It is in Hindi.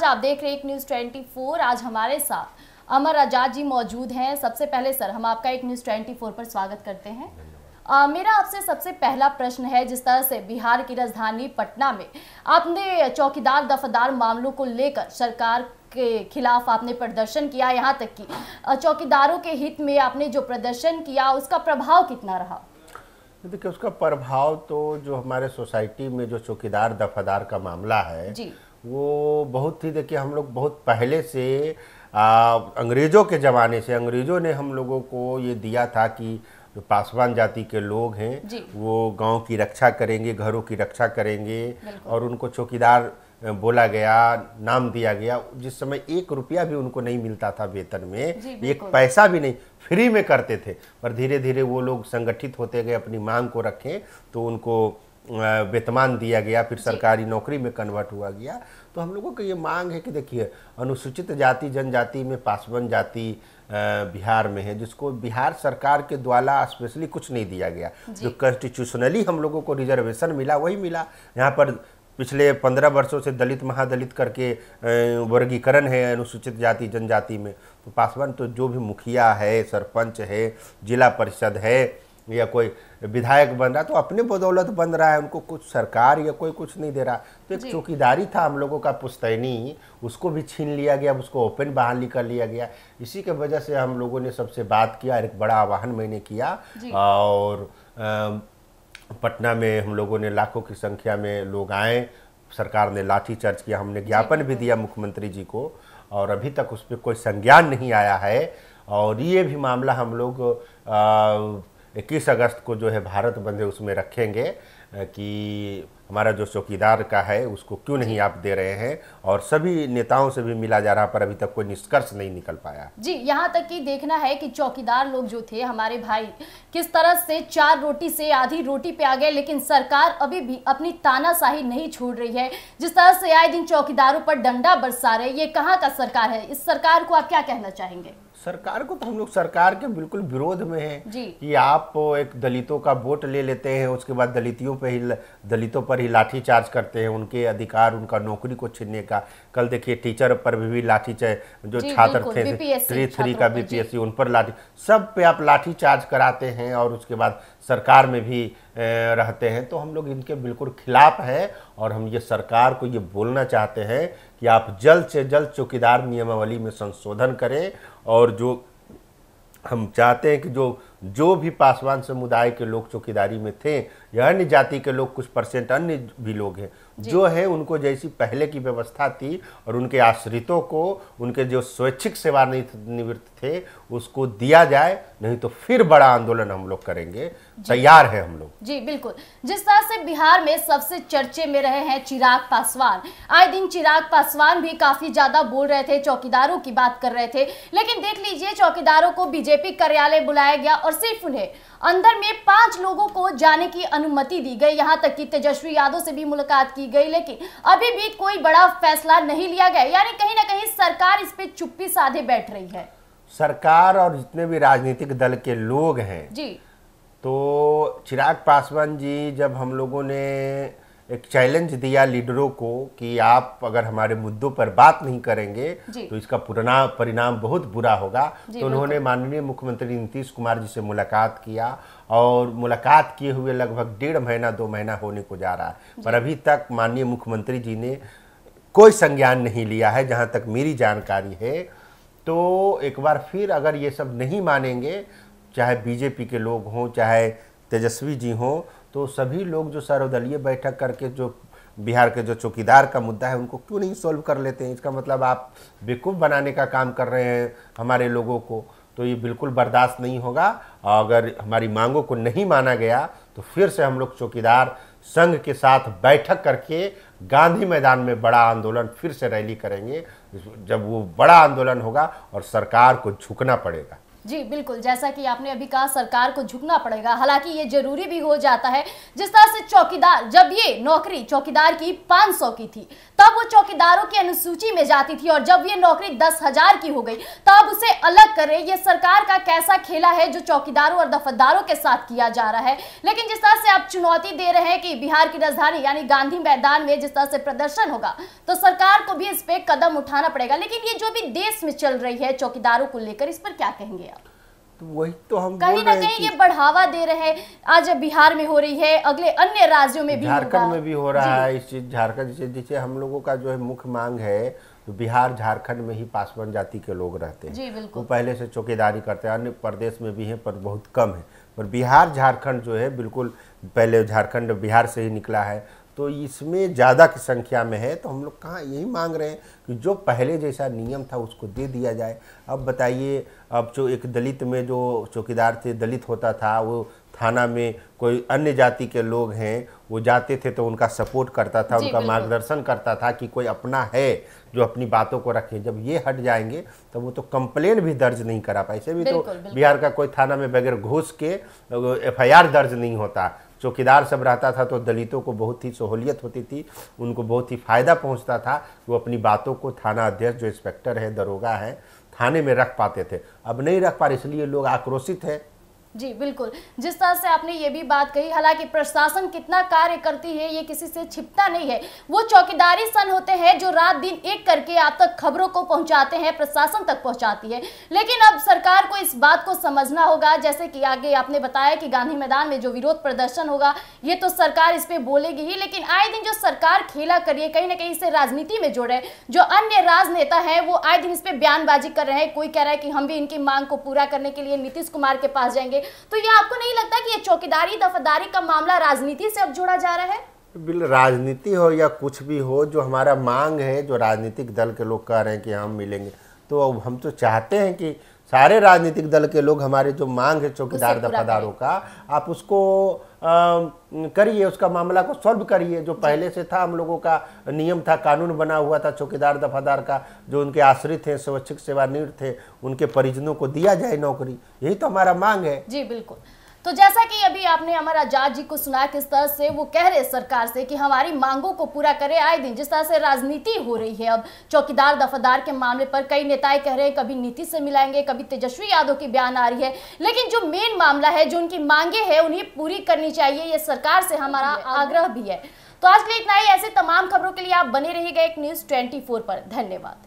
आप देख रहे हैं एक न्यूज़ 24। आज हमारे साथ अमर आजाद जी मौजूद हैं। सबसे पहले सर हम आपका एक न्यूज़ 24 पर स्वागत करते हैं। मेरा आपसे सबसे पहला प्रश्न है, जिस तरह से बिहार की राजधानी पटना में आपने चौकीदार दफादार मामलों को लेकर सरकार के खिलाफ आपने प्रदर्शन किया, यहाँ तक कि चौकीदारों के हित में आपने जो प्रदर्शन किया उसका प्रभाव कितना रहा? देखिए, उसका प्रभाव तो जो हमारे सोसाइटी में जो चौकीदार दफादार का मामला है जी। वो बहुत ही, देखिए हम लोग बहुत पहले से अंग्रेज़ों के ज़माने से अंग्रेज़ों ने हम लोगों को ये दिया था कि जो पासवान जाति के लोग हैं वो गांव की रक्षा करेंगे, घरों की रक्षा करेंगे, और उनको चौकीदार बोला गया, नाम दिया गया। जिस समय 1 रुपया भी उनको नहीं मिलता था वेतन में, 1 पैसा भी नहीं, फ्री में करते थे। पर धीरे धीरे वो लोग संगठित होते गए, अपनी मांग को रखें तो उनको वेतमान दिया गया, फिर सरकारी नौकरी में कन्वर्ट हुआ गया। तो हम लोगों की ये मांग है कि देखिए, अनुसूचित जाति जनजाति में पासवान जाति बिहार में है, जिसको बिहार सरकार के द्वारा स्पेशली कुछ नहीं दिया गया। जो कॉन्स्टिट्यूशनली हम लोगों को रिजर्वेशन मिला वही मिला। यहाँ पर पिछले 15 वर्षों से दलित महादलित करके वर्गीकरण है अनुसूचित जाति जनजाति में। तो पासवान तो जो भी मुखिया है, सरपंच है, जिला परिषद है, या कोई विधायक बन रहा तो अपने बदौलत बन रहा है, उनको कुछ सरकार या कोई कुछ नहीं दे रहा। तो एक चौकीदारी था हम लोगों का पुश्तैनी, उसको भी छीन लिया गया, उसको ओपन बहाली कर लिया गया। इसी के वजह से हम लोगों ने सबसे बात किया, एक बड़ा आह्वान मैंने किया, और पटना में हम लोगों ने लाखों की संख्या में लोग आए, सरकार ने लाठीचार्ज किया, हमने ज्ञापन भी दिया मुख्यमंत्री जी को, और अभी तक उस पर कोई संज्ञान नहीं आया है। और ये भी मामला हम लोग 21 अगस्त को जो है भारत बंद है उसमें रखेंगे कि हमारा जो चौकीदार का है उसको क्यों नहीं आप दे रहे हैं, और सभी नेताओं से भी मिला जा रहा, पर अभी तक कोई निष्कर्ष नहीं निकल पाया। जी, यहाँ तक कि देखना है कि चौकीदार लोग जो थे हमारे भाई किस तरह से 4 रोटी से आधी रोटी पे आ गए, लेकिन सरकार अभी भी अपनी तानाशाही नहीं छोड़ रही है। जिस तरह से आए दिन चौकीदारों पर डंडा बरसा रहे, ये कहाँ का सरकार है? इस सरकार को आप क्या कहना चाहेंगे? सरकार को तो हम लोग सरकार के बिल्कुल विरोध में हैं कि आप एक दलितों का वोट ले लेते हैं, उसके बाद दलितों पर ही लाठी चार्ज करते हैं, उनके अधिकार, उनका नौकरी को छीनने का। कल देखिए टीचर पर भी लाठी चार्ज, जो छात्र थे 3 का बीपीएससी, उन पर लाठी, सब पे आप लाठी चार्ज कराते हैं, और उसके बाद सरकार में भी रहते हैं। तो हम लोग इनके बिल्कुल खिलाफ हैं, और हम ये सरकार को ये बोलना चाहते हैं कि आप जल्द से जल्द चौकीदार नियमावली में संशोधन करें, और जो हम चाहते हैं कि जो भी पासवान समुदाय के लोग चौकीदारी में थे, या अन्य जाति के लोग, कुछ परसेंट अन्य भी लोग हैं जो है, उनको जैसी पहले की व्यवस्था थी, और उनके आश्रितों को उनके जो स्वैच्छिक सेवानिवृत्त थे उसको दिया जाए, नहीं तो फिर बड़ा आंदोलन हम लोग करेंगे। तैयार है हम लोग। जी बिल्कुल। जिस तरह से बिहार में सबसे चर्चे में रहे हैं चिराग पासवान, आए दिन चिराग पासवान भी काफी ज्यादा बोल रहे थे, चौकीदारों की बात कर रहे थे, लेकिन देख लीजिए चौकीदारों को बीजेपी कार्यालय बुलाया गया और सिर्फ उन्हें अंदर में 5 लोगों को जाने की अनुमति दी गई। यहाँ तक कि तेजस्वी यादव से भी मुलाकात की गई, लेकिन अभी भी कोई बड़ा फैसला नहीं लिया गया। यानी कहीं ना कहीं सरकार इस पे चुप्पी साधे बैठ रही है। सरकार और जितने भी राजनीतिक दल के लोग हैं जी, तो चिराग पासवान जी, जब हम लोगों ने एक चैलेंज दिया लीडरों को कि आप अगर हमारे मुद्दों पर बात नहीं करेंगे तो इसका परिणाम बहुत बुरा होगा, तो उन्होंने माननीय मुख्यमंत्री नीतीश कुमार जी से मुलाकात किया, और मुलाकात किए हुए लगभग 1.5 महीना 2 महीना होने को जा रहा है, पर अभी तक माननीय मुख्यमंत्री जी ने कोई संज्ञान नहीं लिया है, जहाँ तक मेरी जानकारी है। तो एक बार फिर अगर ये सब नहीं मानेंगे, चाहे बीजेपी के लोग हों, चाहे तेजस्वी जी हों, तो सभी लोग जो सर्वदलीय बैठक करके जो बिहार के जो चौकीदार का मुद्दा है उनको क्यों नहीं सॉल्व कर लेते हैं? इसका मतलब आप बेवकूफ़ बनाने का काम कर रहे हैं हमारे लोगों को। तो ये बिल्कुल बर्दाश्त नहीं होगा। अगर हमारी मांगों को नहीं माना गया तो फिर से हम लोग चौकीदार संघ के साथ बैठक करके गांधी मैदान में बड़ा आंदोलन फिर से रैली करेंगे, जब वो बड़ा आंदोलन होगा और सरकार को झुकना पड़ेगा। जी बिल्कुल, जैसा कि आपने अभी कहा सरकार को झुकना पड़ेगा, हालांकि ये जरूरी भी हो जाता है। जिस तरह से चौकीदार, जब ये नौकरी चौकीदार की 500 की थी तब वो चौकीदारों की अनुसूची में जाती थी, और जब ये नौकरी 10,000 की हो गई तब उसे अलग कर रहे। ये सरकार का कैसा खेला है जो चौकीदारों और दफादारों के साथ किया जा रहा है। लेकिन जिस तरह से आप चुनौती दे रहे हैं कि बिहार की राजधानी यानी गांधी मैदान में जिस तरह से प्रदर्शन होगा तो सरकार को भी इस पे कदम उठाना पड़ेगा। लेकिन ये जो भी देश में चल रही है चौकीदारों को लेकर, इस पर क्या कहेंगे आप? तो वही तो हम कहीं ना कहीं ये बढ़ावा दे रहे हैं। आज बिहार में हो रही है, अगले अन्य राज्यों में भी झारखंड में भी हो रहा है इस चीज। झारखंड जिसे हम लोगों का जो है मुख्य मांग है, तो बिहार झारखंड में ही पासवान जाति के लोग रहते हैं। वो पहले से चौकीदारी करते हैं, अन्य प्रदेश में भी हैं पर बहुत कम है। पर बिहार झारखंड जो है बिल्कुल, पहले झारखंड बिहार से ही निकला है, तो इसमें ज़्यादा की संख्या में है। तो हम लोग कहाँ यही मांग रहे हैं कि जो पहले जैसा नियम था उसको दे दिया जाए। अब बताइए, अब जो एक दलित में जो चौकीदार थे, दलित होता था, वो थाना में कोई अन्य जाति के लोग हैं वो जाते थे तो उनका सपोर्ट करता था, उनका मार्गदर्शन करता था कि कोई अपना है जो अपनी बातों को रखे। जब ये हट जाएंगे तो वो तो कंप्लेन भी दर्ज नहीं करा पाए। ऐसे भी तो बिहार का कोई थाना में बगैर घूस के FIR दर्ज नहीं होता। चौकीदार सब रहता था तो दलितों को बहुत ही सहूलियत होती थी, उनको बहुत ही फ़ायदा पहुंचता था। वो अपनी बातों को थाना अध्यक्ष, जो इंस्पेक्टर है, दरोगा है, थाने में रख पाते थे। अब नहीं रख पा रहे, इसलिए लोग आक्रोशित है। जी बिल्कुल, जिस तरह से आपने ये भी बात कही, हालांकि प्रशासन कितना कार्य करती है ये किसी से छिपता नहीं है। वो चौकीदारी सन होते हैं जो रात दिन एक करके आप तक खबरों को पहुंचाते हैं, प्रशासन तक पहुंचाती है। लेकिन अब सरकार को इस बात को समझना होगा, जैसे कि आगे आपने बताया कि गांधी मैदान में जो विरोध प्रदर्शन होगा ये तो सरकार इस पे बोलेगी ही, लेकिन आए दिन जो सरकार खेला करिए कहीं ना कहीं इसे राजनीति में जोड़े। जो अन्य राजनेता है वो आए दिन इस पे बयानबाजी कर रहे हैं। कोई कह रहा है कि हम भी इनकी मांग को पूरा करने के लिए नीतीश कुमार के पास जाएंगे। तो ये आपको नहीं लगता कि ये चौकीदारी दफादारी का मामला राजनीति से अब जोड़ा जा रहा है? राजनीति हो या कुछ भी हो, जो हमारा मांग है, जो राजनीतिक दल के लोग कह रहे हैं कि हम मिलेंगे, तो हम तो चाहते हैं कि सारे राजनीतिक दल के लोग हमारे जो मांग है चौकीदार दफादारों का, आप उसको करिए, उसका मामला को सॉल्व करिए। जो पहले से था, हम लोगों का नियम था, कानून बना हुआ था चौकीदार दफादार का, जो उनके आश्रित थे, स्वैच्छिक सेवानिवृत्त थे, उनके परिजनों को दिया जाए नौकरी। यही तो हमारा मांग है। जी बिल्कुल। तो जैसा कि अभी आपने अमर आजाद जी को सुना किस तरह से वो कह रहे सरकार से कि हमारी मांगों को पूरा करे। आए दिन जिस तरह से राजनीति हो रही है अब चौकीदार दफादार के मामले पर, कई नेताएं कह रहे हैं कभी नीतीश से मिलाएंगे, कभी तेजस्वी यादव की बयान आ रही है, लेकिन जो मेन मामला है, जो उनकी मांगे हैं, उन्हें पूरी करनी चाहिए। ये सरकार से हमारा आग्रह भी है। तो आज के लिए इतना ही। ऐसे तमाम खबरों के लिए आप बने रहिएगा एक न्यूज़ 24 पर। धन्यवाद।